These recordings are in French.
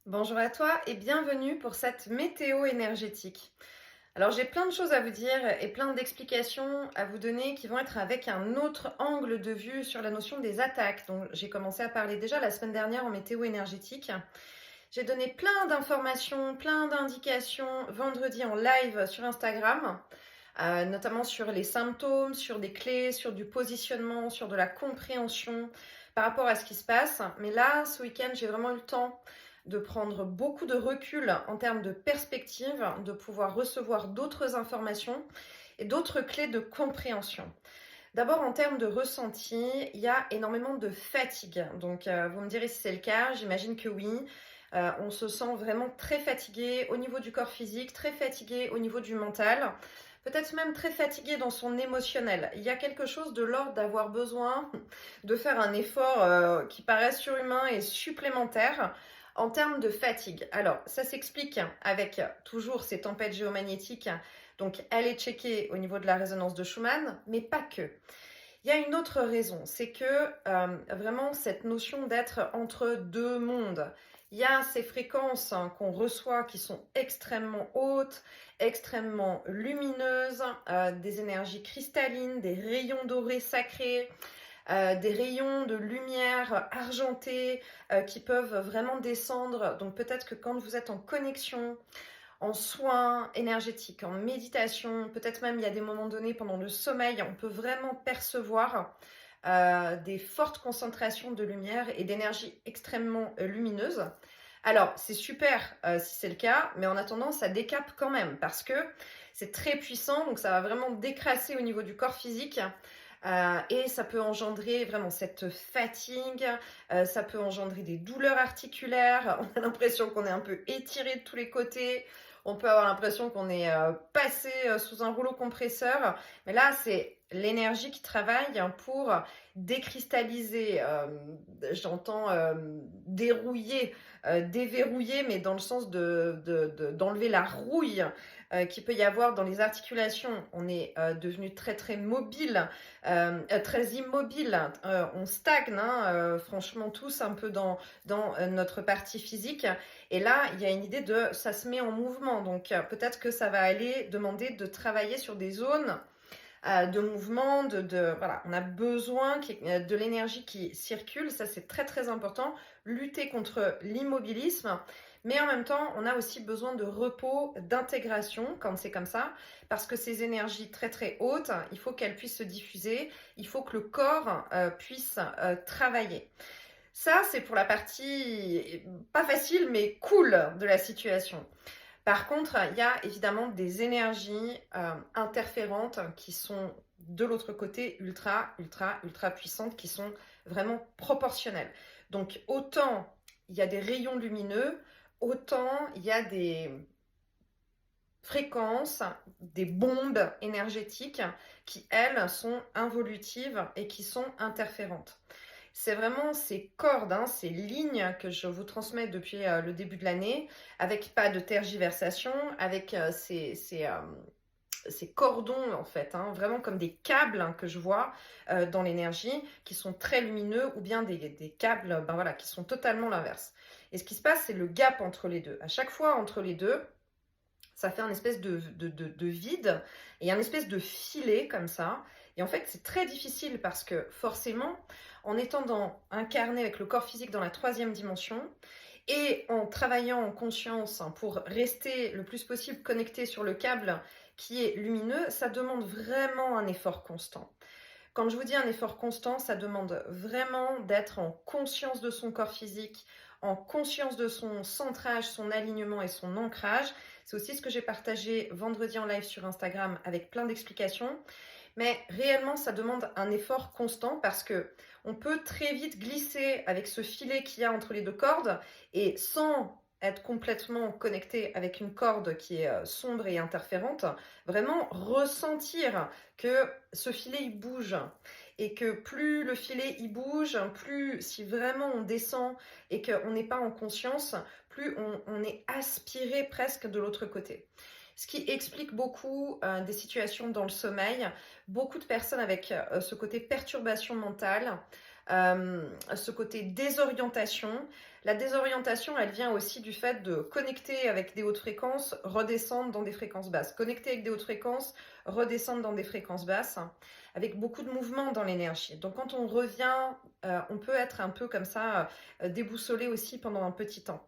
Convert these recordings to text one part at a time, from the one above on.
Bonjour à toi et bienvenue pour cette météo énergétique. Alors j'ai plein de choses à vous dire et plein d'explications à vous donner qui vont être avec un autre angle de vue sur la notion des attaques dont j'ai commencé à parler déjà la semaine dernière en météo énergétique. J'ai donné plein d'informations, plein d'indications vendredi en live sur Instagram, notamment sur les symptômes, sur des clés, sur du positionnement, sur de la compréhension par rapport à ce qui se passe. Mais là, ce week-end, j'ai vraiment eu le temps de prendre beaucoup de recul en termes de perspective, de pouvoir recevoir d'autres informations et d'autres clés de compréhension. D'abord, en termes de ressenti, il y a énormément de fatigue. Donc, vous me direz si c'est le cas, j'imagine que oui. On se sent vraiment très fatigué au niveau du corps physique, très fatigué au niveau du mental, peut-être même très fatigué dans son émotionnel. Il y a quelque chose de l'ordre d'avoir besoin de faire un effort qui paraît surhumain et supplémentaire en termes de fatigue. Alors, ça s'explique avec toujours ces tempêtes géomagnétiques. Donc, elle est checkée au niveau de la résonance de Schumann, mais pas que. Il y a une autre raison, c'est que vraiment cette notion d'être entre deux mondes, il y a ces fréquences qu'on reçoit qui sont extrêmement hautes, extrêmement lumineuses, des énergies cristallines, des rayons dorés sacrés, des rayons de lumière argentée qui peuvent vraiment descendre. Donc peut-être que quand vous êtes en connexion, en soins énergétiques, en méditation, peut-être même il y a des moments donnés pendant le sommeil, on peut vraiment percevoir des fortes concentrations de lumière et d'énergie extrêmement lumineuse. Alors, c'est super si c'est le cas, mais en attendant, ça décape quand même parce que c'est très puissant, donc ça va vraiment décrasser au niveau du corps physique. Et ça peut engendrer vraiment cette fatigue, ça peut engendrer des douleurs articulaires, on a l'impression qu'on est un peu étiré de tous les côtés, on peut avoir l'impression qu'on est passé sous un rouleau compresseur, mais là c'est l'énergie qui travaille pour décristalliser, j'entends dérouiller, déverrouiller, mais dans le sens d'enlever la rouille qu'il peut y avoir dans les articulations. On est devenu très très mobile, très immobile, on stagne, hein, franchement tous un peu dans notre partie physique. Et là, il y a une idée de ça se met en mouvement, donc peut-être que ça va aller demander de travailler sur des zones de mouvement, voilà, on a besoin de l'énergie qui circule, ça c'est très très important, lutter contre l'immobilisme, mais en même temps, on a aussi besoin de repos, d'intégration quand c'est comme ça, parce que ces énergies très très hautes, il faut qu'elles puissent se diffuser, il faut que le corps puisse travailler. Ça, c'est pour la partie pas facile, mais cool de la situation. Par contre, il y a évidemment des énergies interférentes qui sont de l'autre côté ultra, ultra, ultra puissantes, qui sont vraiment proportionnelles. Donc autant il y a des rayons lumineux, autant il y a des fréquences, des bombes énergétiques qui, elles, sont involutives et qui sont interférentes. C'est vraiment ces cordes, hein, ces lignes que je vous transmets depuis le début de l'année, avec pas de tergiversation, avec ces cordons en fait, hein, vraiment comme des câbles hein, que je vois dans l'énergie, qui sont très lumineux, ou bien des câbles ben voilà, qui sont totalement l'inverse. Et ce qui se passe, c'est le gap entre les deux. À chaque fois entre les deux, ça fait un espèce de vide et un espèce de filet comme ça. Et en fait, c'est très difficile parce que forcément, en étant incarné avec le corps physique dans la troisième dimension et en travaillant en conscience hein, pour rester le plus possible connecté sur le câble qui est lumineux, ça demande vraiment un effort constant. Quand je vous dis un effort constant, ça demande vraiment d'être en conscience de son corps physique, en conscience de son centrage, son alignement et son ancrage. C'est aussi ce que j'ai partagé vendredi en live sur Instagram avec plein d'explications. Mais réellement, ça demande un effort constant parce que on peut très vite glisser avec ce filet qu'il y a entre les deux cordes et sans être complètement connecté avec une corde qui est sombre et interférente, vraiment ressentir que ce filet il bouge et que plus le filet il bouge, plus si vraiment on descend et qu'on n'est pas en conscience, plus on est aspiré presque de l'autre côté. Ce qui explique beaucoup des situations dans le sommeil, beaucoup de personnes avec ce côté perturbation mentale, ce côté désorientation. La désorientation, elle vient aussi du fait de connecter avec des hautes fréquences, redescendre dans des fréquences basses. Connecter avec des hautes fréquences, redescendre dans des fréquences basses, avec beaucoup de mouvements dans l'énergie. Donc quand on revient, on peut être un peu comme ça, déboussolé aussi pendant un petit temps.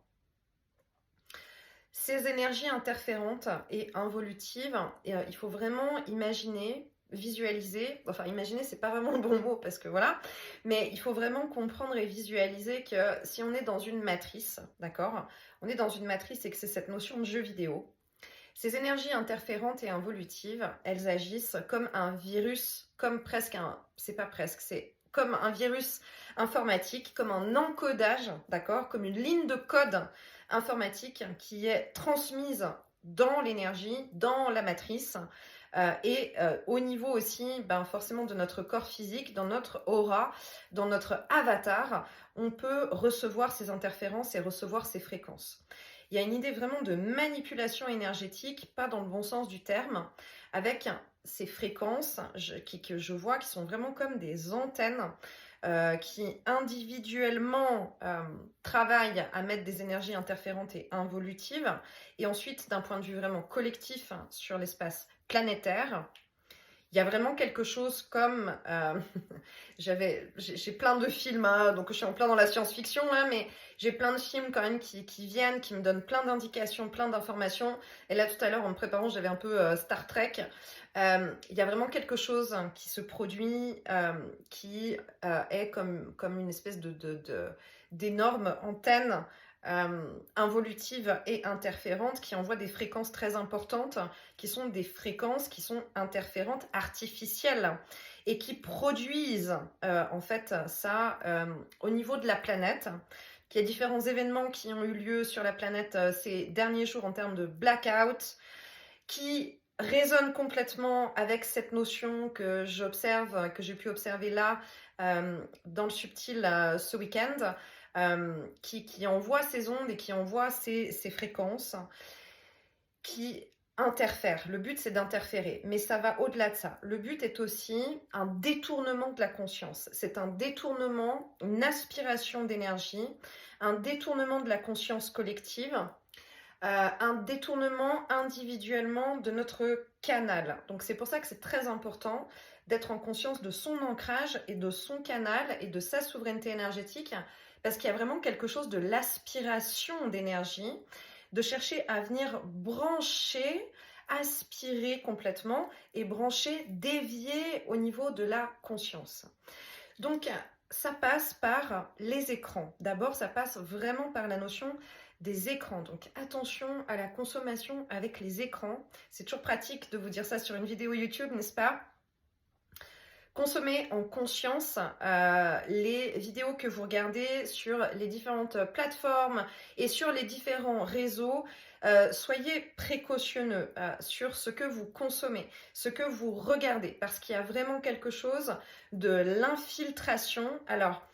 Ces énergies interférentes et involutives, il faut vraiment imaginer, visualiser, enfin imaginer c'est pas vraiment le bon mot parce que voilà, mais il faut vraiment comprendre et visualiser que si on est dans une matrice, d'accord, on est dans une matrice et que c'est cette notion de jeu vidéo, ces énergies interférentes et involutives, elles agissent comme un virus, comme presque un, c'est pas presque, c'est comme un virus informatique, comme un encodage, d'accord, comme une ligne de code informatique qui est transmise dans l'énergie, dans la matrice, au niveau aussi, forcément de notre corps physique, dans notre aura, dans notre avatar, on peut recevoir ces interférences et recevoir ces fréquences. Il y a une idée vraiment de manipulation énergétique, pas dans le bon sens du terme, avec ces fréquences que je vois qui sont vraiment comme des antennes qui individuellement travaillent à mettre des énergies interférentes et involutives, et ensuite d'un point de vue vraiment collectif sur l'espace planétaire, il y a vraiment quelque chose comme j'ai plein de films, hein, donc je suis en plein dans la science-fiction là, mais j'ai plein de films quand même qui viennent, qui me donnent plein d'indications, plein d'informations. Et là tout à l'heure en me préparant, j'avais un peu Star Trek. Il y a vraiment quelque chose qui se produit, qui est comme une espèce d'énorme antenne involutive et interférente qui envoie des fréquences très importantes, qui sont des fréquences qui sont interférentes artificielles et qui produisent en fait ça au niveau de la planète. Il y a différents événements qui ont eu lieu sur la planète ces derniers jours en termes de blackout qui résonnent complètement avec cette notion que j'observe, que j'ai pu observer là dans le subtil ce week-end. Qui envoie ces ondes et qui envoie ces fréquences qui interfèrent. Le but, c'est d'interférer, mais ça va au-delà de ça. Le but est aussi un détournement de la conscience. C'est un détournement, une aspiration d'énergie, un détournement de la conscience collective, un détournement individuellement de notre canal. Donc c'est pour ça que c'est très important d'être en conscience de son ancrage et de son canal et de sa souveraineté énergétique, parce qu'il y a vraiment quelque chose de l'aspiration d'énergie, de chercher à venir brancher, aspirer complètement et brancher, dévier au niveau de la conscience. Donc ça passe par les écrans. D'abord, ça passe vraiment par la notion des écrans. Donc attention à la consommation avec les écrans. C'est toujours pratique de vous dire ça sur une vidéo YouTube, n'est-ce pas ? Consommez en conscience les vidéos que vous regardez sur les différentes plateformes et sur les différents réseaux. Soyez précautionneux sur ce que vous consommez, ce que vous regardez, parce qu'il y a vraiment quelque chose de l'infiltration. Alors,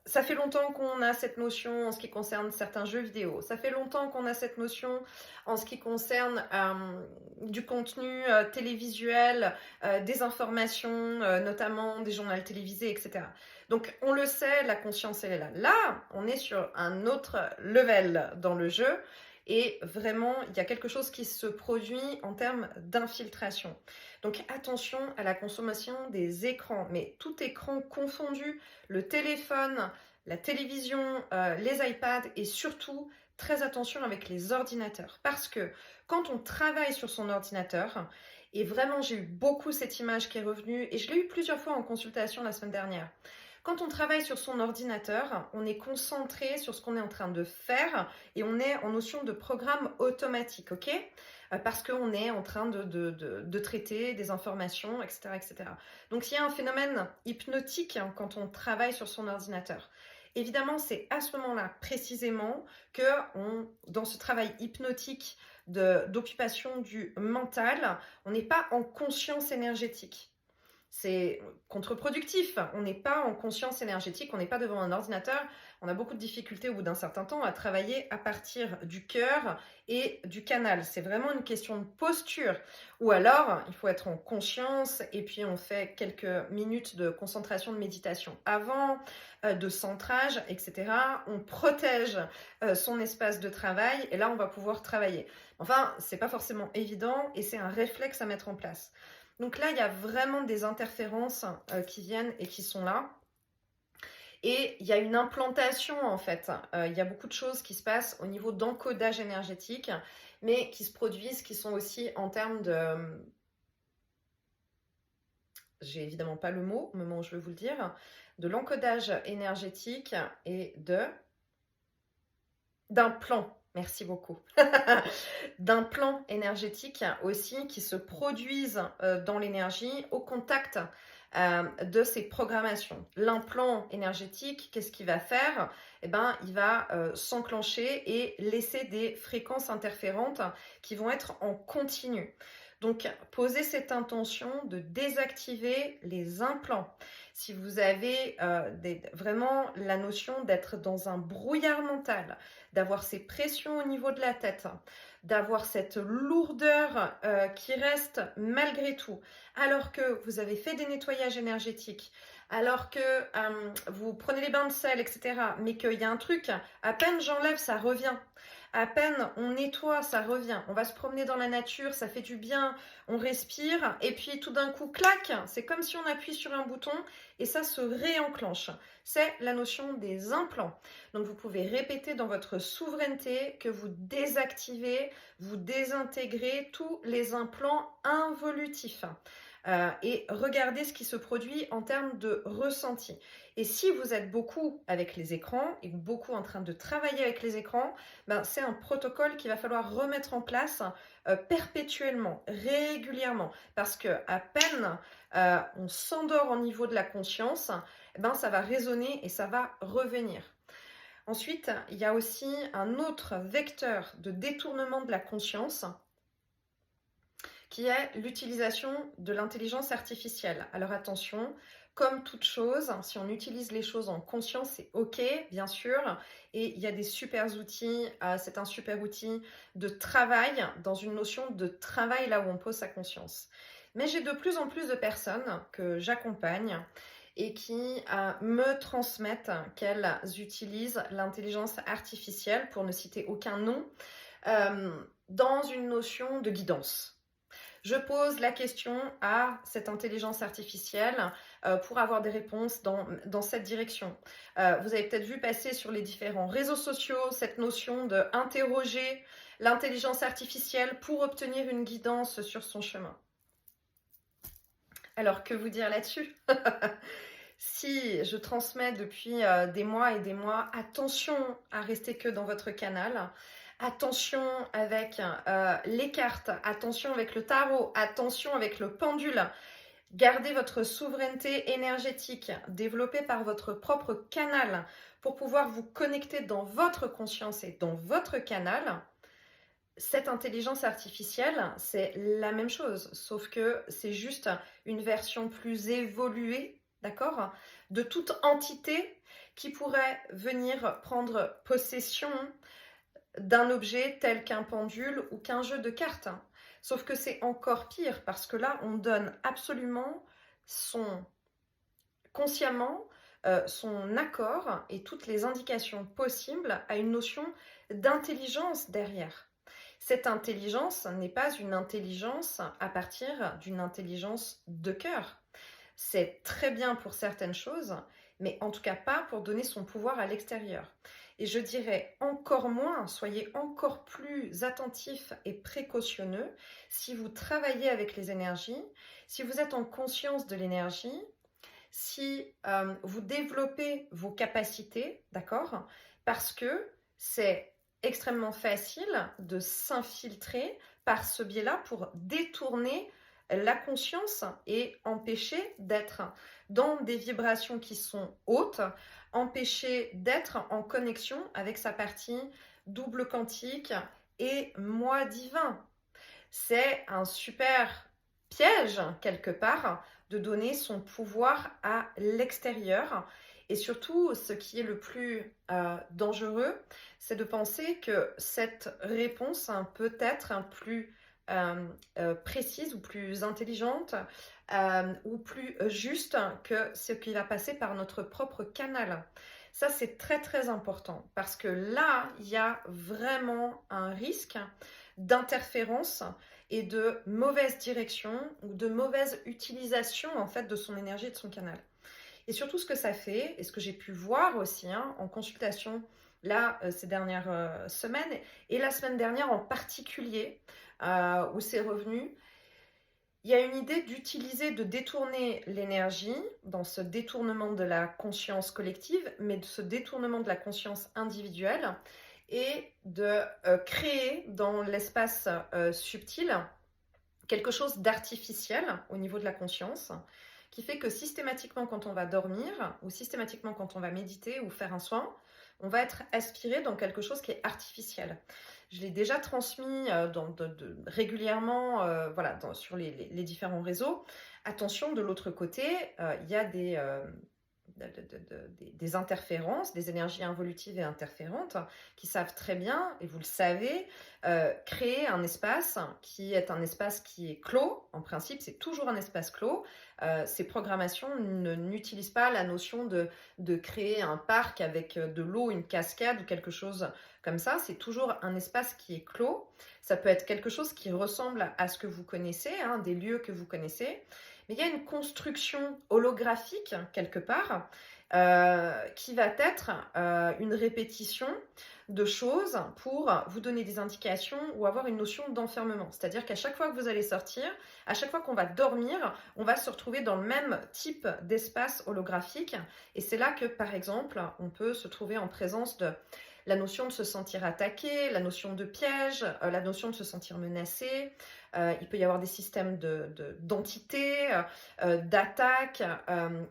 ça fait longtemps qu'on a cette notion en ce qui concerne certains jeux vidéo. Ça fait longtemps qu'on a cette notion en ce qui concerne du contenu télévisuel, des informations, notamment des journaux télévisés, etc. Donc, on le sait, la conscience, elle est là. Là, on est sur un autre level dans le jeu. Et vraiment, il y a quelque chose qui se produit en termes d'infiltration. Donc attention à la consommation des écrans, mais tout écran confondu, le téléphone, la télévision, les iPads et surtout, très attention avec les ordinateurs. Parce que quand on travaille sur son ordinateur, et vraiment j'ai eu beaucoup cette image qui est revenue, et je l'ai eu plusieurs fois en consultation la semaine dernière, quand on travaille sur son ordinateur, on est concentré sur ce qu'on est en train de faire et on est en notion de programme automatique, ok ? Parce qu'on est en train de traiter des informations, etc., etc. Donc il y a un phénomène hypnotique quand on travaille sur son ordinateur. Évidemment, c'est à ce moment-là précisément que dans ce travail hypnotique d'occupation du mental, on n'est pas en conscience énergétique. c'est contre-productif. On n'est pas en conscience énergétique, on n'est pas devant un ordinateur. On a beaucoup de difficultés au bout d'un certain temps à travailler à partir du cœur et du canal. C'est vraiment une question de posture. Ou alors, il faut être en conscience et puis on fait quelques minutes de concentration, de méditation avant, de centrage, etc. On protège son espace de travail et là, on va pouvoir travailler. Enfin, c'est pas forcément évident et c'est un réflexe à mettre en place. Donc là, il y a vraiment des interférences qui viennent et qui sont là. Et il y a une implantation en fait. Il y a beaucoup de choses qui se passent au niveau d'encodage énergétique, mais qui se produisent, qui sont aussi en termes de... J'ai évidemment pas le mot au moment où je vais vous le dire. De l'encodage énergétique et d'un plan. Merci beaucoup. D'un plan énergétique aussi qui se produisent dans l'énergie au contact de ces programmations. L'implant énergétique, qu'est-ce qu'il va faire? Eh ben, il va s'enclencher et laisser des fréquences interférentes qui vont être en continu. Donc, posez cette intention de désactiver les implants. Si vous avez vraiment la notion d'être dans un brouillard mental, d'avoir ces pressions au niveau de la tête, d'avoir cette lourdeur qui reste malgré tout, alors que vous avez fait des nettoyages énergétiques, alors que vous prenez les bains de sel, etc., mais qu'il y a un truc, à peine j'enlève, ça revient. À peine on nettoie, ça revient. On va se promener dans la nature, ça fait du bien, on respire, et puis tout d'un coup, clac, c'est comme si on appuie sur un bouton et ça se réenclenche. C'est la notion des implants. Donc vous pouvez répéter dans votre souveraineté que vous désactivez, vous désintégrez tous les implants involutifs. Et regardez ce qui se produit en termes de ressenti. Et si vous êtes beaucoup avec les écrans et beaucoup en train de travailler avec les écrans, ben, c'est un protocole qu'il va falloir remettre en place perpétuellement, régulièrement. Parce que à peine on s'endort au niveau de la conscience, ben, ça va résonner et ça va revenir. Ensuite, il y a aussi un autre vecteur de détournement de la conscience qui est l'utilisation de l'intelligence artificielle. Alors attention, comme toute chose, si on utilise les choses en conscience, c'est OK, bien sûr. Et il y a des super outils, c'est un super outil de travail, dans une notion de travail là où on pose sa conscience. Mais j'ai de plus en plus de personnes que j'accompagne et qui me transmettent qu'elles utilisent l'intelligence artificielle, pour ne citer aucun nom, dans une notion de guidance. Je pose la question à cette intelligence artificielle pour avoir des réponses dans cette direction. Vous avez peut-être vu passer sur les différents réseaux sociaux cette notion d'interroger l'intelligence artificielle pour obtenir une guidance sur son chemin. Alors, que vous dire là-dessus? Si je transmets depuis des mois et des mois, attention à rester que dans votre canal. Attention avec les cartes, attention avec le tarot, attention avec le pendule. Gardez votre souveraineté énergétique, développée par votre propre canal pour pouvoir vous connecter dans votre conscience et dans votre canal. Cette intelligence artificielle, c'est la même chose, sauf que c'est juste une version plus évoluée, d'accord, de toute entité qui pourrait venir prendre possession d'un objet tel qu'un pendule ou qu'un jeu de cartes. Sauf que c'est encore pire parce que là, on donne absolument consciemment son accord et toutes les indications possibles à une notion d'intelligence derrière. Cette intelligence n'est pas une intelligence à partir d'une intelligence de cœur. C'est très bien pour certaines choses, mais en tout cas pas pour donner son pouvoir à l'extérieur. Et je dirais encore moins, soyez encore plus attentifs et précautionneux si vous travaillez avec les énergies, si vous êtes en conscience de l'énergie, si vous développez vos capacités, d'accord? Parce que c'est extrêmement facile de s'infiltrer par ce biais-là pour détourner la conscience et empêcher d'être dans des vibrations qui sont hautes, empêcher d'être en connexion avec sa partie double quantique et moi divin. C'est un super piège quelque part de donner son pouvoir à l'extérieur. Et surtout, ce qui est le plus dangereux, c'est de penser que cette réponse peut être plus précise ou plus intelligente ou plus juste que ce qui va passer par notre propre canal. Ça, c'est très très important parce que là, il y a vraiment un risque d'interférence et de mauvaise direction ou de mauvaise utilisation en fait de son énergie et de son canal. Et surtout ce que ça fait, et ce que j'ai pu voir aussi en consultation là ces dernières semaines, et la semaine dernière en particulier, où c'est revenu, il y a une idée d'utiliser, de détourner l'énergie dans ce détournement de la conscience collective, mais de ce détournement de la conscience individuelle, et de créer dans l'espace subtil quelque chose d'artificiel au niveau de la conscience, qui fait que systématiquement quand on va dormir, ou systématiquement quand on va méditer ou faire un soin, on va être aspiré dans quelque chose qui est artificiel. Je l'ai déjà transmis régulièrement voilà, sur les différents réseaux. Attention, de l'autre côté, il y a des interférences, des énergies involutives et interférentes qui savent très bien, et vous le savez, créer un espace qui est un espace qui est clos. En principe, c'est toujours un espace clos. Ces programmations n'utilisent pas la notion de créer un parc avec de l'eau, une cascade ou quelque chose comme ça. C'est toujours un espace qui est clos. Ça peut être quelque chose qui ressemble à ce que vous connaissez, des lieux que vous connaissez. Mais il y a une construction holographique, quelque part, qui va être une répétition de choses pour vous donner des indications ou avoir une notion d'enfermement. C'est-à-dire qu'à chaque fois que vous allez sortir, à chaque fois qu'on va dormir, on va se retrouver dans le même type d'espace holographique. Et c'est là que, par exemple, on peut se trouver en présence de la notion de se sentir attaqué, la notion de piège, la notion de se sentir menacé. Il peut y avoir des systèmes d'entités, d'attaque.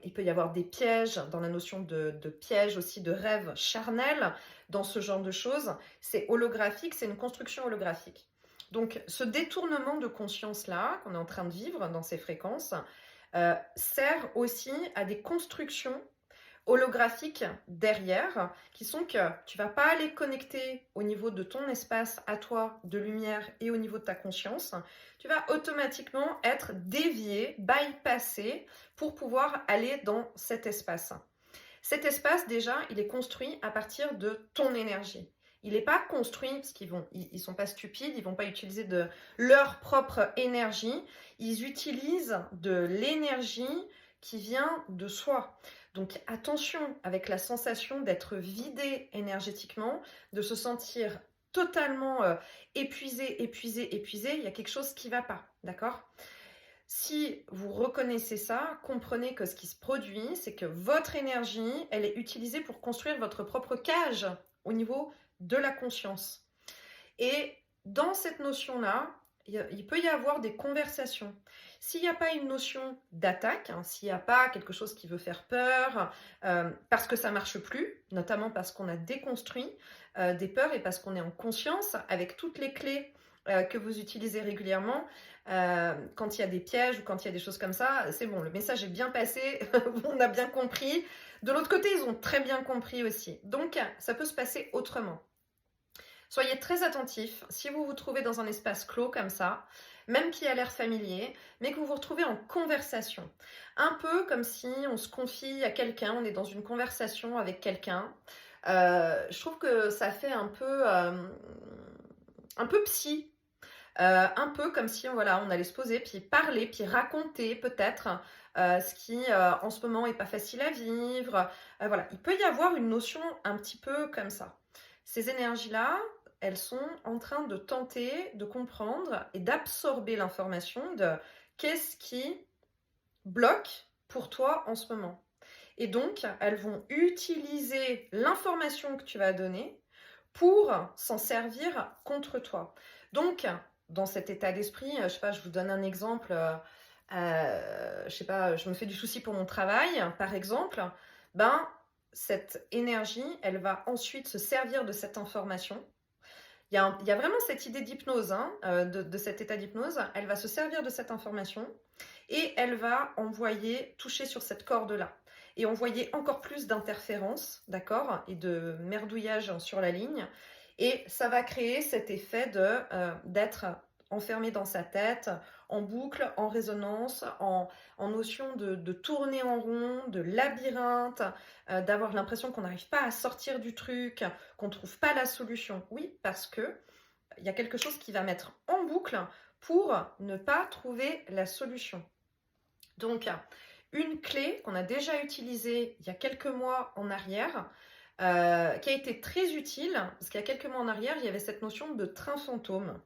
Il peut y avoir des pièges dans la notion de piège aussi, de rêve charnel, dans ce genre de choses. C'est holographique, c'est une construction holographique. Donc ce détournement de conscience-là qu'on est en train de vivre dans ces fréquences sert aussi à des constructions holographiques derrière, qui sont que tu vas pas aller connecter au niveau de ton espace à toi de lumière et au niveau de ta conscience. Tu vas automatiquement être dévié, bypassé pour pouvoir aller dans cet espace. Cet espace, déjà, il est construit à partir de ton énergie. Il n'est pas construit parce ils sont pas stupides, ils vont pas utiliser de leur propre énergie. Ils utilisent de l'énergie qui vient de soi. Donc attention avec la sensation d'être vidé énergétiquement, de se sentir totalement épuisé, il y a quelque chose qui ne va pas, d'accord ? Si vous reconnaissez ça, comprenez que ce qui se produit, c'est que votre énergie, elle est utilisée pour construire votre propre cage au niveau de la conscience. Et dans cette notion-là, il peut y avoir des conversations. S'il n'y a pas une notion d'attaque, s'il n'y a pas quelque chose qui veut faire peur, parce que ça ne marche plus, notamment parce qu'on a déconstruit des peurs et parce qu'on est en conscience avec toutes les clés que vous utilisez régulièrement, quand il y a des pièges ou quand il y a des choses comme ça, c'est bon, le message est bien passé, on a bien compris. De l'autre côté, ils ont très bien compris aussi. Donc, ça peut se passer autrement. Soyez très attentifs si vous vous trouvez dans un espace clos comme ça, même qui a l'air familier, mais que vous vous retrouvez en conversation. Un peu comme si on se confie à quelqu'un, on est dans une conversation avec quelqu'un. Je trouve que ça fait un peu psy. Un peu comme si on allait se poser, puis parler, puis raconter peut-être ce qui en ce moment n'est pas facile à vivre. Voilà, il peut y avoir une notion un petit peu comme ça. Ces énergies-là, elles sont en train de tenter de comprendre et d'absorber l'information de qu'est-ce qui bloque pour toi en ce moment. Et donc, elles vont utiliser l'information que tu vas donner pour s'en servir contre toi. Donc, dans cet état d'esprit, je sais pas, je vous donne un exemple, je sais pas, je me fais du souci pour mon travail, par exemple, cette énergie, elle va ensuite se servir de cette information. Il y a vraiment cette idée d'hypnose, de cet état d'hypnose. Elle va se servir de cette information et elle va toucher sur cette corde-là et envoyer encore plus d'interférences, d'accord, et de merdouillage sur la ligne. Et ça va créer cet effet d'être enfermé dans sa tête, en boucle, en résonance, en notion de tourner en rond, de labyrinthe, d'avoir l'impression qu'on n'arrive pas à sortir du truc, qu'on ne trouve pas la solution. Oui, parce que il y a quelque chose qui va mettre en boucle pour ne pas trouver la solution. Donc, une clé qu'on a déjà utilisée il y a quelques mois en arrière, qui a été très utile, parce qu'il y a quelques mois en arrière, il y avait cette notion de train fantôme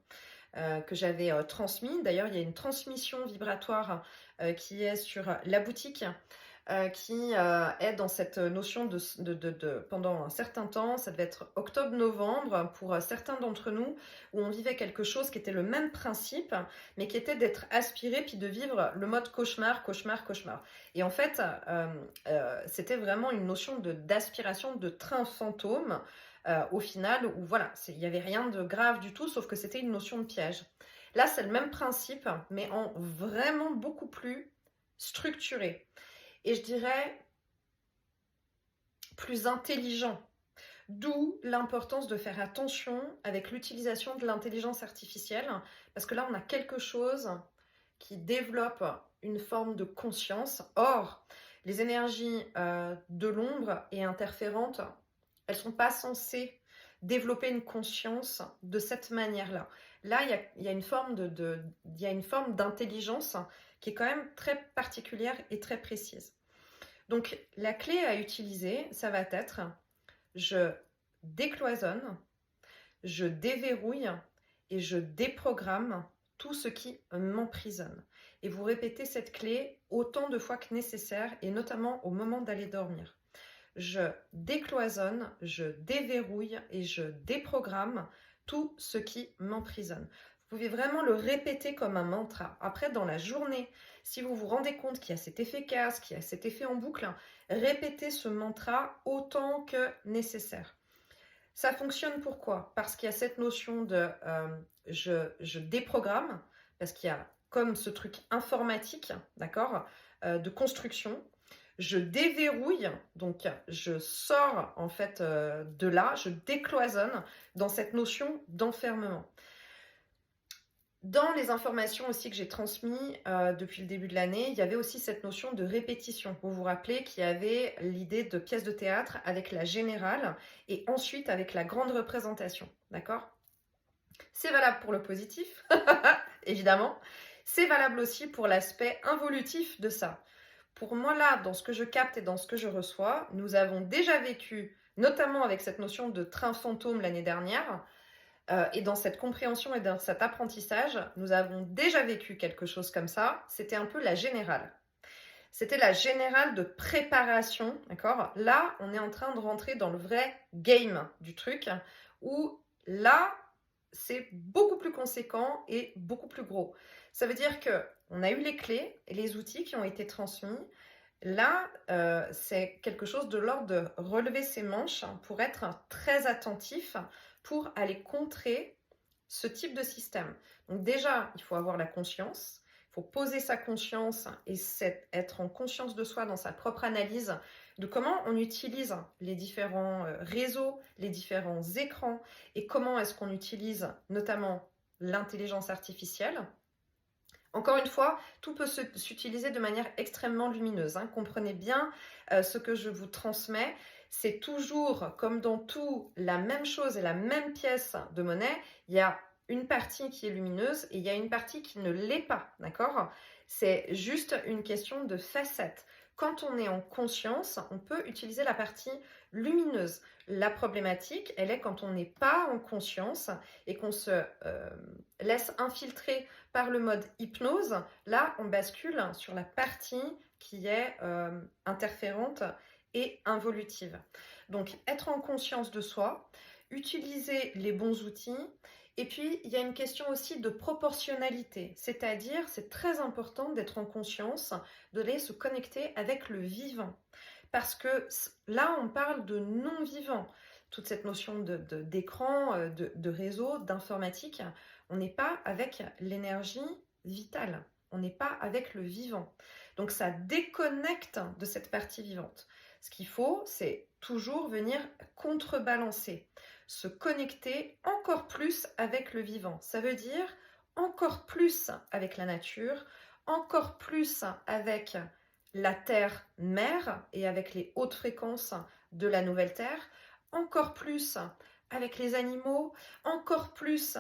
que j'avais transmis. D'ailleurs, il y a une transmission vibratoire qui est sur la boutique, qui est dans cette notion pendant un certain temps, ça devait être octobre-novembre pour certains d'entre nous, où on vivait quelque chose qui était le même principe, mais qui était d'être aspiré, puis de vivre le mode cauchemar, cauchemar, cauchemar. Et en fait, c'était vraiment une notion d'aspiration de train fantôme, au final, où voilà, il n'y avait rien de grave du tout, sauf que c'était une notion de piège. Là, c'est le même principe, mais en vraiment beaucoup plus structuré. Et je dirais plus intelligent. D'où l'importance de faire attention avec l'utilisation de l'intelligence artificielle, parce que là, on a quelque chose qui développe une forme de conscience. Or, les énergies de l'ombre et interférentes, elles ne sont pas censées développer une conscience de cette manière-là. Là, il y a une forme d'intelligence qui est quand même très particulière et très précise. Donc, la clé à utiliser, ça va être je décloisonne, je déverrouille et je déprogramme tout ce qui m'emprisonne. Et vous répétez cette clé autant de fois que nécessaire et notamment au moment d'aller dormir. Je décloisonne, je déverrouille et je déprogramme tout ce qui m'emprisonne. Vous pouvez vraiment le répéter comme un mantra. Après, dans la journée, si vous vous rendez compte qu'il y a cet effet casque, qu'il y a cet effet en boucle, répétez ce mantra autant que nécessaire. Ça fonctionne pourquoi? Parce qu'il y a cette notion de je déprogramme, parce qu'il y a comme ce truc informatique, d'accord, de construction. Je déverrouille, donc je sors en fait de là, je décloisonne dans cette notion d'enfermement. Dans les informations aussi que j'ai transmises depuis le début de l'année, il y avait aussi cette notion de répétition. Vous vous rappelez qu'il y avait l'idée de pièce de théâtre avec la générale et ensuite avec la grande représentation, d'accord? C'est valable pour le positif, évidemment. C'est valable aussi pour l'aspect involutif de ça. Pour moi, là, dans ce que je capte et dans ce que je reçois, nous avons déjà vécu, notamment avec cette notion de train fantôme l'année dernière, et dans cette compréhension et dans cet apprentissage, nous avons déjà vécu quelque chose comme ça. C'était un peu la générale. C'était la générale de préparation, d'accord? Là, on est en train de rentrer dans le vrai game du truc, où là, c'est beaucoup plus conséquent et beaucoup plus gros. Ça veut dire qu'on a eu les clés et les outils qui ont été transmis. Là, c'est quelque chose de l'ordre de relever ses manches pour être très attentif, pour aller contrer ce type de système. Donc déjà, il faut avoir la conscience, il faut poser sa conscience et être en conscience de soi dans sa propre analyse de comment on utilise les différents réseaux, les différents écrans et comment est-ce qu'on utilise notamment l'intelligence artificielle. Encore une fois, tout peut s'utiliser de manière extrêmement lumineuse. Comprenez bien ce que je vous transmets. C'est toujours, comme dans tout, la même chose et la même pièce de monnaie. Il y a une partie qui est lumineuse et il y a une partie qui ne l'est pas, d'accord? C'est juste une question de facette. Quand on est en conscience, on peut utiliser la partie lumineuse. La problématique, elle est quand on n'est pas en conscience et qu'on se laisse infiltrer par le mode hypnose. Là, on bascule sur la partie qui est interférente et involutive. Donc, être en conscience de soi, utiliser les bons outils. Et puis, il y a une question aussi de proportionnalité, c'est-à-dire, c'est très important d'être en conscience, d'aller se connecter avec le vivant. Parce que là, on parle de non-vivant. Toute cette notion d'écran, de réseau, d'informatique, on n'est pas avec l'énergie vitale. on n'est pas avec le vivant. Donc ça déconnecte de cette partie vivante. Ce qu'il faut, c'est toujours venir contrebalancer, se connecter encore plus avec le vivant. Ça veut dire encore plus avec la nature, encore plus avec la terre-mère et avec les hautes fréquences de la nouvelle terre, encore plus avec les animaux, encore plus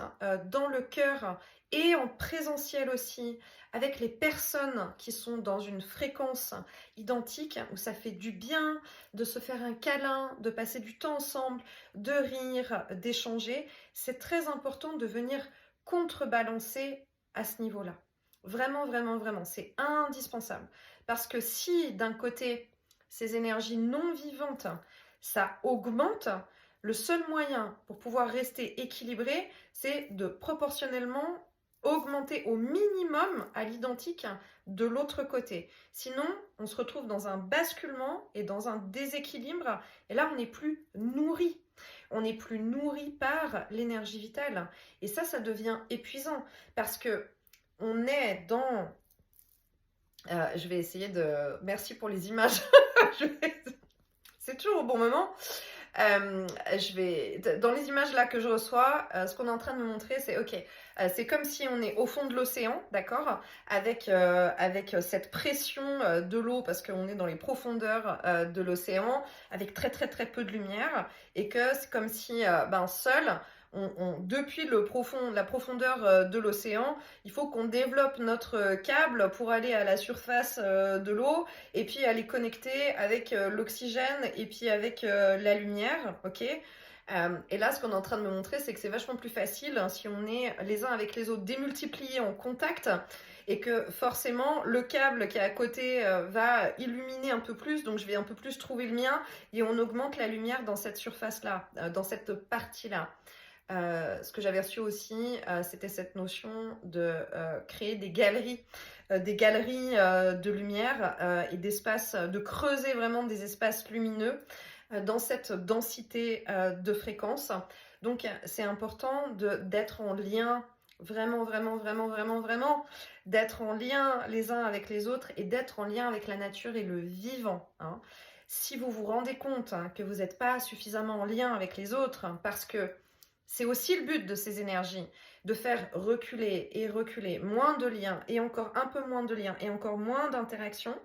dans le cœur et en présentiel aussi, avec les personnes qui sont dans une fréquence identique, où ça fait du bien de se faire un câlin, de passer du temps ensemble, de rire, d'échanger. C'est très important de venir contrebalancer à ce niveau-là. Vraiment, vraiment, vraiment, c'est indispensable. Parce que si d'un côté, ces énergies non vivantes, ça augmente, le seul moyen pour pouvoir rester équilibré, c'est de proportionnellement augmenter au minimum à l'identique de l'autre côté. Sinon, on se retrouve dans un basculement et dans un déséquilibre. Et là, on n'est plus nourri. On n'est plus nourri par l'énergie vitale. Et ça devient épuisant parce que on est dans... je vais essayer de... Merci pour les images. C'est toujours au bon moment. Dans les images là que je reçois, ce qu'on est en train de me montrer, c'est ok, c'est comme si on est au fond de l'océan, d'accord, avec cette pression de l'eau parce qu'on est dans les profondeurs de l'océan, avec très très très peu de lumière, et que c'est comme si seul, depuis la profondeur de l'océan, il faut qu'on développe notre câble pour aller à la surface de l'eau et puis aller connecter avec l'oxygène et puis avec la lumière, ok. Et là, ce qu'on est en train de me montrer, c'est que c'est vachement plus facile si on est les uns avec les autres démultipliés en contact et que forcément, le câble qui est à côté va illuminer un peu plus, donc je vais un peu plus trouver le mien et on augmente la lumière dans cette surface-là, dans cette partie-là. Ce que j'avais reçu aussi, c'était cette notion de créer des galeries de lumière et d'espace, de creuser vraiment des espaces lumineux dans cette densité de fréquence. Donc c'est important d'être en lien, vraiment, vraiment, vraiment, vraiment, vraiment, d'être en lien les uns avec les autres et d'être en lien avec la nature et le vivant, hein. Si vous vous rendez compte que vous n'êtes pas suffisamment en lien avec les autres, parce que c'est aussi le but de ces énergies, de faire reculer et reculer, moins de liens et encore un peu moins de liens et encore moins d'interactions.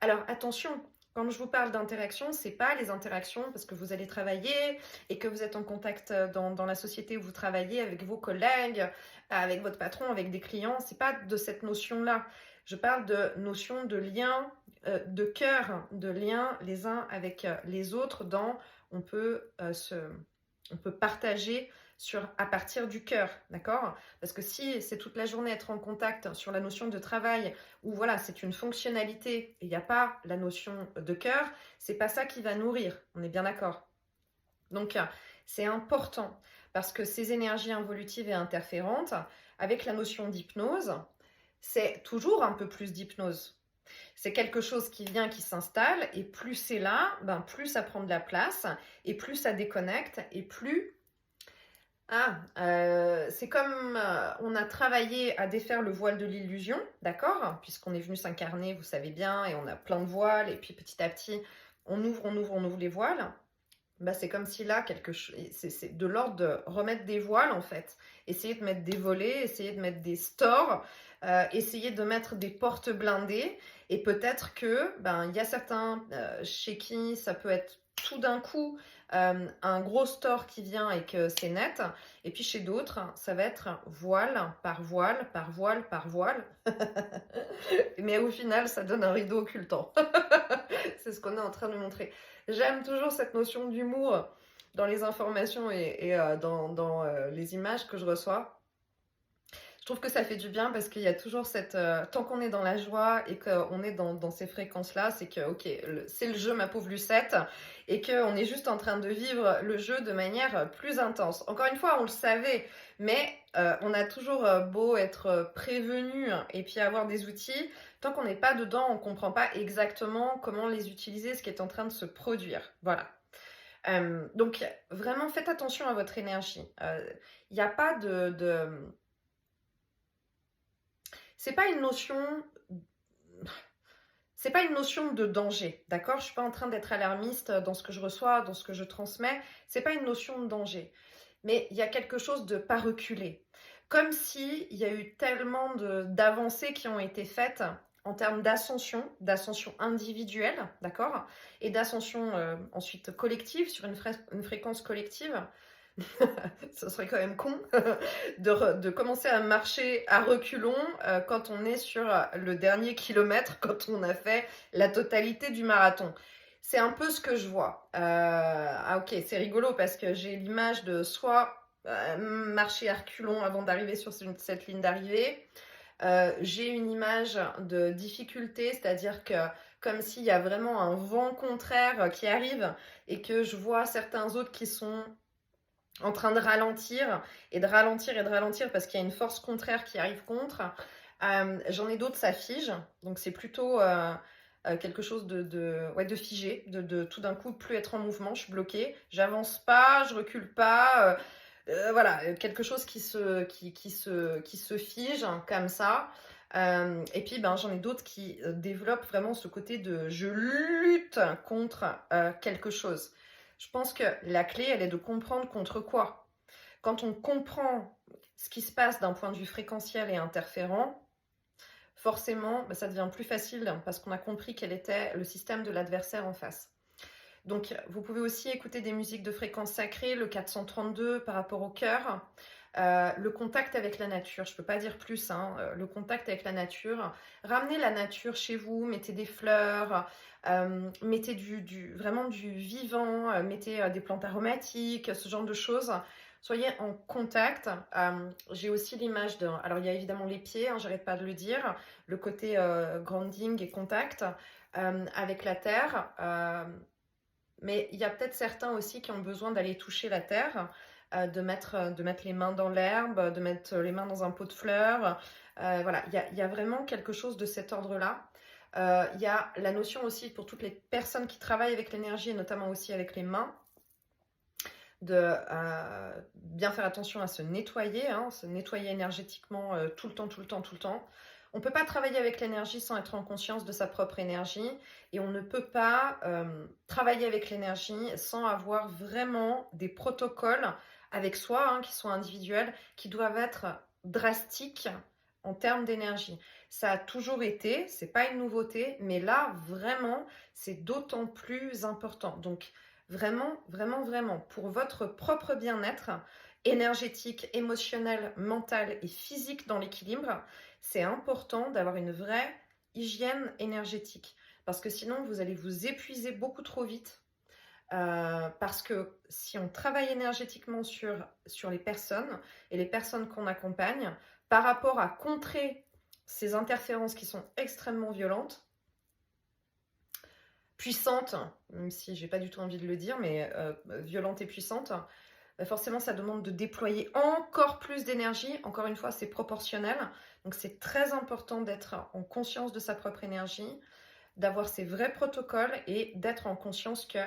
Alors attention, quand je vous parle d'interaction, c'est pas les interactions parce que vous allez travailler et que vous êtes en contact dans la société où vous travaillez avec vos collègues, avec votre patron, avec des clients. C'est pas de cette notion-là. Je parle de notion de lien, de cœur, de lien les uns avec les autres. On peut partager à partir du cœur, d'accord? Parce que si c'est toute la journée être en contact sur la notion de travail, où voilà, c'est une fonctionnalité et il n'y a pas la notion de cœur, c'est pas ça qui va nourrir, on est bien d'accord? Donc, c'est important parce que ces énergies involutives et interférentes, avec la notion d'hypnose, c'est toujours un peu plus d'hypnose. C'est quelque chose qui vient, qui s'installe, et plus c'est là, plus ça prend de la place, et plus ça déconnecte, et plus... c'est comme on a travaillé à défaire le voile de l'illusion, d'accord? Puisqu'on est venu s'incarner, vous savez bien, et on a plein de voiles, et puis petit à petit, on ouvre les voiles. C'est comme si là, c'est de l'ordre de remettre des voiles en fait. Essayer de mettre des volets, essayer de mettre des stores, essayer de mettre des portes blindées. Et peut-être que, il y a certains chez qui ça peut être tout d'un coup un gros store qui vient et que c'est net. Et puis chez d'autres, ça va être voile par voile, par voile, par voile. Mais au final, ça donne un rideau occultant. C'est ce qu'on est en train de montrer. J'aime toujours cette notion d'humour dans les informations et dans les images que je reçois. Je trouve que ça fait du bien parce qu'il y a toujours tant qu'on est dans la joie et qu'on est dans ces fréquences-là, c'est que, ok, c'est le jeu, ma pauvre Lucette, et qu'on est juste en train de vivre le jeu de manière plus intense. Encore une fois, on le savait, mais on a toujours beau être prévenu et puis avoir des outils, tant qu'on n'est pas dedans, on ne comprend pas exactement comment les utiliser, ce qui est en train de se produire. Voilà. Donc, vraiment, faites attention à votre énergie. Il n'y a pas C'est pas une notion c'est pas une notion de danger, d'accord? Je suis pas en train d'être alarmiste dans ce que je reçois, dans ce que je transmets. C'est pas une notion de danger. Mais il y a quelque chose de pas reculé. Comme si il y a eu tellement d'avancées qui ont été faites en termes d'ascension individuelle, d'accord? Et d'ascension ensuite collective, sur une fréquence collective, ça serait quand même con de commencer à marcher à reculons quand on est sur le dernier kilomètre, quand on a fait la totalité du marathon. C'est un peu ce que je vois. Ah ok, c'est rigolo parce que j'ai l'image de soit marcher à reculons avant d'arriver sur cette ligne d'arrivée. J'ai une image de difficulté, c'est-à-dire que comme s'il y a vraiment un vent contraire qui arrive et que je vois certains autres qui sont en train de ralentir et de ralentir et de ralentir parce qu'il y a une force contraire qui arrive contre. J'en ai d'autres, ça fige. Donc c'est plutôt quelque chose de figé, de tout d'un coup plus être en mouvement. Je suis bloquée, j'avance pas, je recule pas. Voilà, quelque chose qui se fige comme ça. Et puis j'en ai d'autres qui développent vraiment ce côté de je lutte contre quelque chose. Je pense que la clé, elle est de comprendre contre quoi. Quand on comprend ce qui se passe d'un point de vue fréquentiel et interférent, forcément, ça devient plus facile parce qu'on a compris quel était le système de l'adversaire en face. Donc, vous pouvez aussi écouter des musiques de fréquence sacrée, le 432 par rapport au cœur, le contact avec la nature, je ne peux pas dire plus, hein, le contact avec la nature. Ramenez la nature chez vous, mettez des fleurs, mettez vraiment du vivant, mettez des plantes aromatiques, ce genre de choses. Soyez en contact. J'ai aussi l'image de... Alors, il y a évidemment les pieds, hein, j'arrête pas de le dire, le côté grounding et contact avec la terre. Mais il y a peut-être certains aussi qui ont besoin d'aller toucher la terre, de mettre les mains dans l'herbe, de mettre les mains dans un pot de fleurs. Voilà, il y a vraiment quelque chose de cet ordre-là. Il y a la notion aussi pour toutes les personnes qui travaillent avec l'énergie et notamment aussi avec les mains, de bien faire attention à se nettoyer, hein, se nettoyer énergétiquement tout le temps, tout le temps, tout le temps. On ne peut pas travailler avec l'énergie sans être en conscience de sa propre énergie et on ne peut pas travailler avec l'énergie sans avoir vraiment des protocoles avec soi, hein, qui sont individuels, qui doivent être drastiques en termes d'énergie. Ça a toujours été, c'est pas une nouveauté, mais là, vraiment, c'est d'autant plus important. Donc, vraiment, vraiment, vraiment, pour votre propre bien-être énergétique, émotionnel, mental et physique dans l'équilibre, c'est important d'avoir une vraie hygiène énergétique. Parce que sinon, vous allez vous épuiser beaucoup trop vite. Parce que si on travaille énergétiquement sur les personnes et les personnes qu'on accompagne, par rapport à contrer ces interférences qui sont extrêmement violentes, puissantes, même si j'ai pas du tout envie de le dire, mais violentes et puissantes, forcément ça demande de déployer encore plus d'énergie. Encore une fois, c'est proportionnel. Donc c'est très important d'être en conscience de sa propre énergie, d'avoir ses vrais protocoles et d'être en conscience que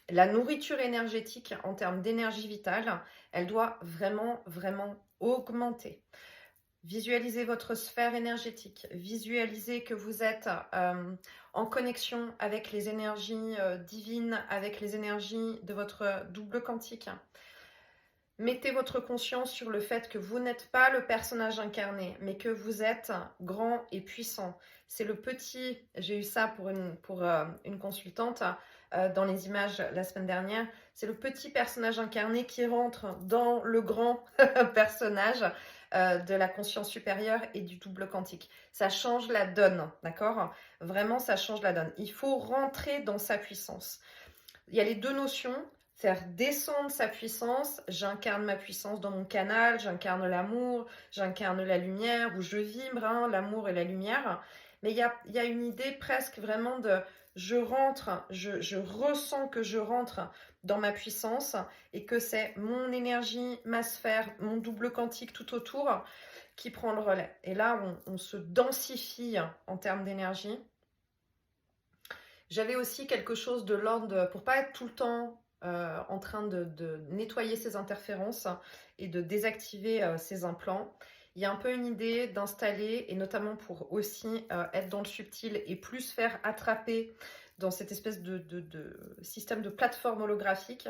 la nourriture énergétique en termes d'énergie vitale, elle doit vraiment, vraiment augmenter. Visualisez votre sphère énergétique, visualisez que vous êtes en connexion avec les énergies divines, avec les énergies de votre double quantique. Mettez votre conscience sur le fait que vous n'êtes pas le personnage incarné, mais que vous êtes grand et puissant. C'est le petit, j'ai eu ça pour une consultante dans les images la semaine dernière, c'est le petit personnage incarné qui rentre dans le grand personnage de la conscience supérieure et du double quantique. Ça change la donne, d'accord? Vraiment, ça change la donne. Il faut rentrer dans sa puissance. Il y a les deux notions. Faire descendre sa puissance, j'incarne ma puissance dans mon canal, j'incarne l'amour, j'incarne la lumière, où je vibre, hein, l'amour et la lumière. Mais il y a une idée presque vraiment de je rentre, je ressens que je rentre dans ma puissance et que c'est mon énergie, ma sphère, mon double quantique tout autour qui prend le relais. Et là, on se densifie en termes d'énergie. J'avais aussi quelque chose de l'ordre, pour pas être tout le temps en train de nettoyer ces interférences et de désactiver ces implants, il y a un peu une idée d'installer, et notamment pour aussi être dans le subtil et plus faire attraper dans cette espèce de système de plateforme holographique,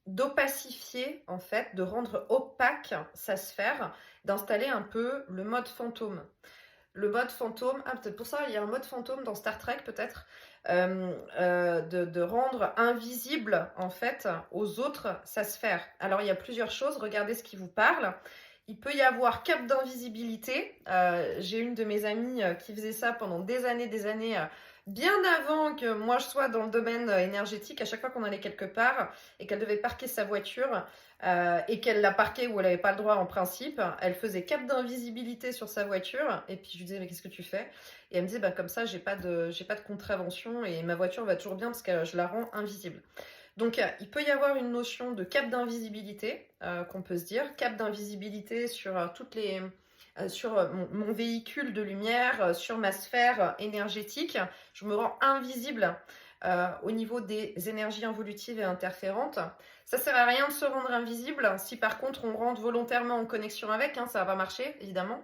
d'opacifier, en fait, de rendre opaque sa sphère, d'installer un peu le mode fantôme. Le mode fantôme, ah peut-être pour ça, il y a un mode fantôme dans Star Trek peut-être, de rendre invisible en fait aux autres sa sphère. Alors il y a plusieurs choses, regardez ce qui vous parle. Il peut y avoir cap d'invisibilité. J'ai une de mes amies qui faisait ça pendant des années, bien avant que moi je sois dans le domaine énergétique. À chaque fois qu'on allait quelque part et qu'elle devait parquer sa voiture et qu'elle la parquait où elle n'avait pas le droit en principe, elle faisait cap d'invisibilité sur sa voiture. Et puis je lui disais, mais qu'est-ce que tu fais? Et elle me disait, bah, comme ça, j'ai pas de contravention et ma voiture va toujours bien parce que je la rends invisible. Donc, il peut y avoir une notion de cap d'invisibilité qu'on peut se dire. Cap d'invisibilité sur sur mon véhicule de lumière, sur ma sphère énergétique. Je me rends invisible au niveau des énergies involutives et interférentes. Ça sert à rien de se rendre invisible. Si par contre on rentre volontairement en connexion avec, ça va pas marcher, évidemment.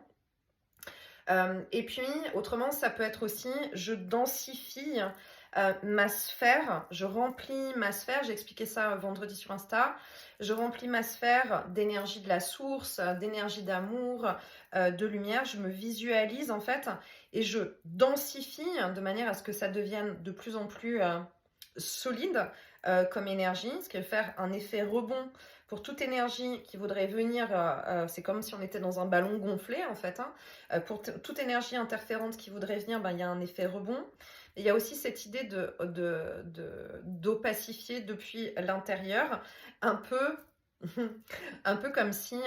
Et puis, autrement, ça peut être aussi, je densifie ma sphère, je remplis ma sphère, j'ai expliqué ça vendredi sur Insta, je remplis ma sphère d'énergie de la source, d'énergie d'amour, de lumière, je me visualise en fait, et je densifie de manière à ce que ça devienne de plus en plus solide comme énergie, ce qui va faire un effet rebond pour toute énergie qui voudrait venir, c'est comme si on était dans un ballon gonflé en fait, pour toute énergie interférente qui voudrait venir, il y a un effet rebond. Et il y a aussi cette idée d'opacifier depuis l'intérieur, un peu, un peu comme si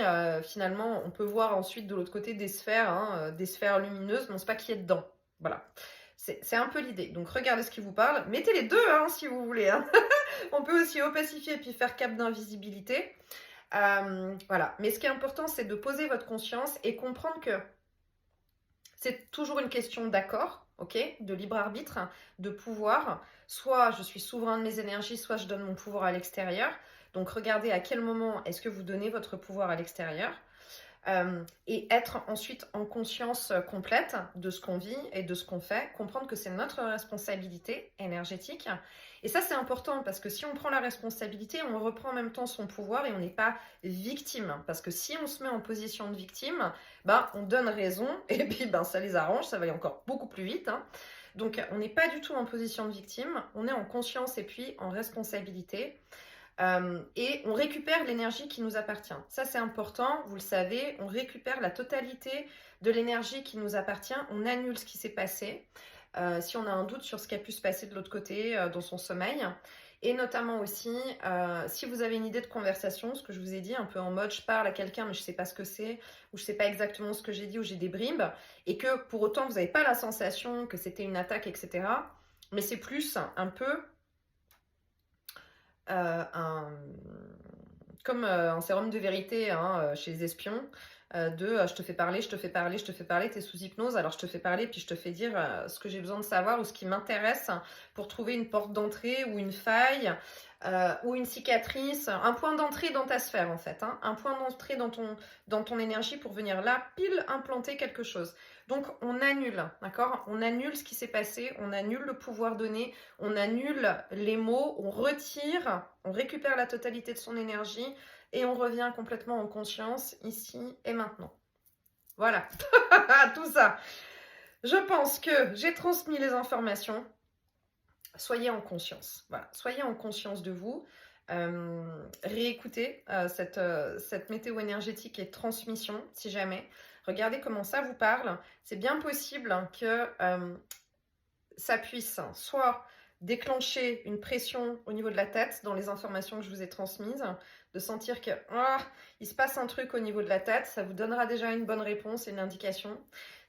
finalement on peut voir ensuite de l'autre côté des sphères lumineuses, mais on ne sait pas qui est dedans. Voilà. C'est un peu l'idée. Donc regardez ce qui vous parle. Mettez les deux si vous voulez. On peut aussi opacifier et puis faire cap d'invisibilité. Voilà. Mais ce qui est important, c'est de poser votre conscience et comprendre que c'est toujours une question d'accord, ok, de libre arbitre, de pouvoir. Soit je suis souverain de mes énergies, soit je donne mon pouvoir à l'extérieur. Donc regardez à quel moment est-ce que vous donnez votre pouvoir à l'extérieur. Et être ensuite en conscience complète de ce qu'on vit et de ce qu'on fait, comprendre que c'est notre responsabilité énergétique. Et ça, c'est important parce que si on prend la responsabilité, on reprend en même temps son pouvoir et on n'est pas victime. Parce que si on se met en position de victime, on donne raison et puis ça les arrange, ça va aller encore beaucoup plus vite. Donc, on n'est pas du tout en position de victime, on est en conscience et puis en responsabilité. Et on récupère l'énergie qui nous appartient. Ça, c'est important, vous le savez, on récupère la totalité de l'énergie qui nous appartient, on annule ce qui s'est passé, si on a un doute sur ce qui a pu se passer de l'autre côté dans son sommeil. Et notamment aussi, si vous avez une idée de conversation, ce que je vous ai dit, un peu en mode je parle à quelqu'un mais je ne sais pas ce que c'est, ou je ne sais pas exactement ce que j'ai dit, ou j'ai des bribes, et que pour autant vous n'avez pas la sensation que c'était une attaque, etc. Mais c'est plus un peu comme un sérum de vérité chez les espions, je te fais parler, je te fais parler, je te fais parler, t'es sous hypnose, alors je te fais parler, puis je te fais dire ce que j'ai besoin de savoir ou ce qui m'intéresse pour trouver une porte d'entrée ou une faille ou une cicatrice, un point d'entrée dans ta sphère en fait, un point d'entrée dans ton énergie pour venir là, pile implanter quelque chose. Donc on annule, d'accord? On annule ce qui s'est passé, on annule le pouvoir donné, on annule les mots, on retire, on récupère la totalité de son énergie et on revient complètement en conscience ici et maintenant. Voilà, tout ça. Je pense que j'ai transmis les informations. Soyez en conscience, voilà, soyez en conscience de vous. Réécoutez cette météo énergétique et transmission, si jamais. Regardez comment ça vous parle. C'est bien possible que ça puisse soit déclencher une pression au niveau de la tête dans les informations que je vous ai transmises, de sentir que il se passe un truc au niveau de la tête, ça vous donnera déjà une bonne réponse et une indication.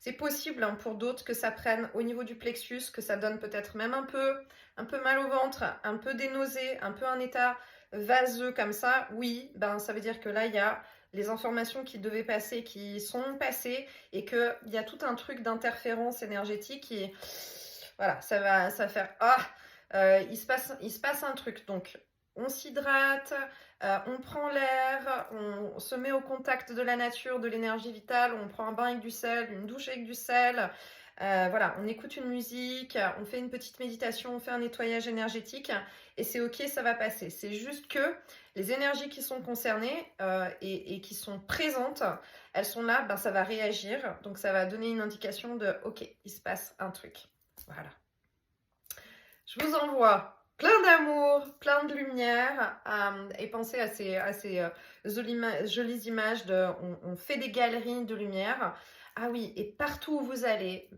C'est possible pour d'autres que ça prenne au niveau du plexus, que ça donne peut-être même un peu mal au ventre, un peu des nausées, un peu un état vaseux comme ça. Oui, ça veut dire que là, il y a les informations qui devaient passer, qui sont passées, et qu'il y a tout un truc d'interférence énergétique qui... Voilà, ça va faire il se passe un truc. Donc, on s'hydrate, on prend l'air, on se met au contact de la nature, de l'énergie vitale, on prend un bain avec du sel, une douche avec du sel, voilà, on écoute une musique, on fait une petite méditation, on fait un nettoyage énergétique et c'est ok, ça va passer. C'est juste que les énergies qui sont concernées et qui sont présentes, elles sont là, ben, ça va réagir, donc ça va donner une indication de ok, il se passe un truc. Voilà. Je vous envoie plein d'amour, plein de lumière et pensez à ces jolies images de on fait des galeries de lumière. Ah oui, et partout où vous allez,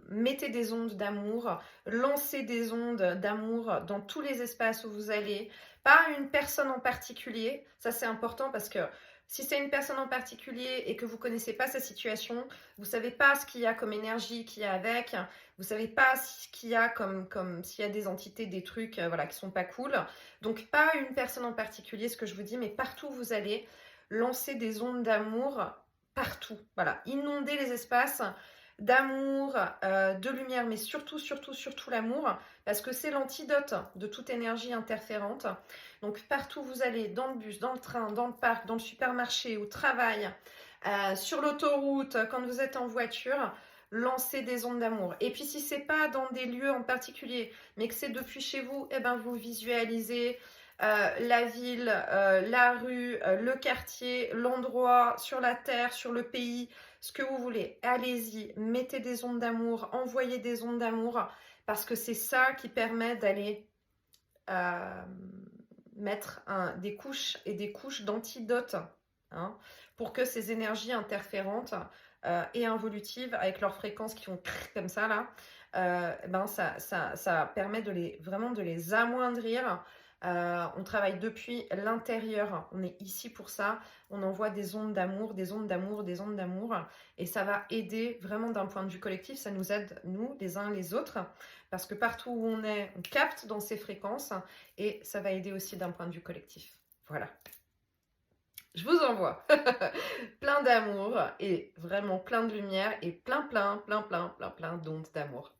mettez des ondes d'amour, lancez des ondes d'amour dans tous les espaces où vous allez, pas une personne en particulier, ça c'est important parce que si c'est une personne en particulier et que vous ne connaissez pas sa situation, vous ne savez pas ce qu'il y a comme énergie qu'il y a avec, vous ne savez pas ce qu'il y a comme s'il y a des entités, des trucs voilà, qui ne sont pas cool. Donc pas une personne en particulier, ce que je vous dis, mais partout où vous allez, lancer des ondes d'amour partout. Voilà, inonder les espaces d'amour, de lumière, mais surtout l'amour, parce que c'est l'antidote de toute énergie interférente. Donc partout où vous allez, dans le bus, dans le train, dans le parc, dans le supermarché, au travail, sur l'autoroute, quand vous êtes en voiture, lancez des ondes d'amour. Et puis si c'est pas dans des lieux en particulier, mais que c'est depuis chez vous, eh ben vous visualisez la ville, la rue, le quartier, l'endroit, sur la terre, sur le pays, ce que vous voulez. Allez-y, mettez des ondes d'amour, envoyez des ondes d'amour, parce que c'est ça qui permet d'aller mettre des couches et des couches d'antidote hein, pour que ces énergies interférentes et involutives, avec leurs fréquences qui font comme ça là, ben ça permet vraiment de les amoindrir. On travaille depuis l'intérieur, on est ici pour ça, on envoie des ondes d'amour, des ondes d'amour, des ondes d'amour, et ça va aider vraiment d'un point de vue collectif, ça nous aide nous, les uns les autres, parce que partout où on est, on capte dans ces fréquences, et ça va aider aussi d'un point de vue collectif. Voilà. Je vous envoie plein d'amour, et vraiment plein de lumière, et plein d'ondes d'amour.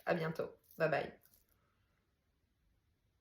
À bientôt. Bye bye.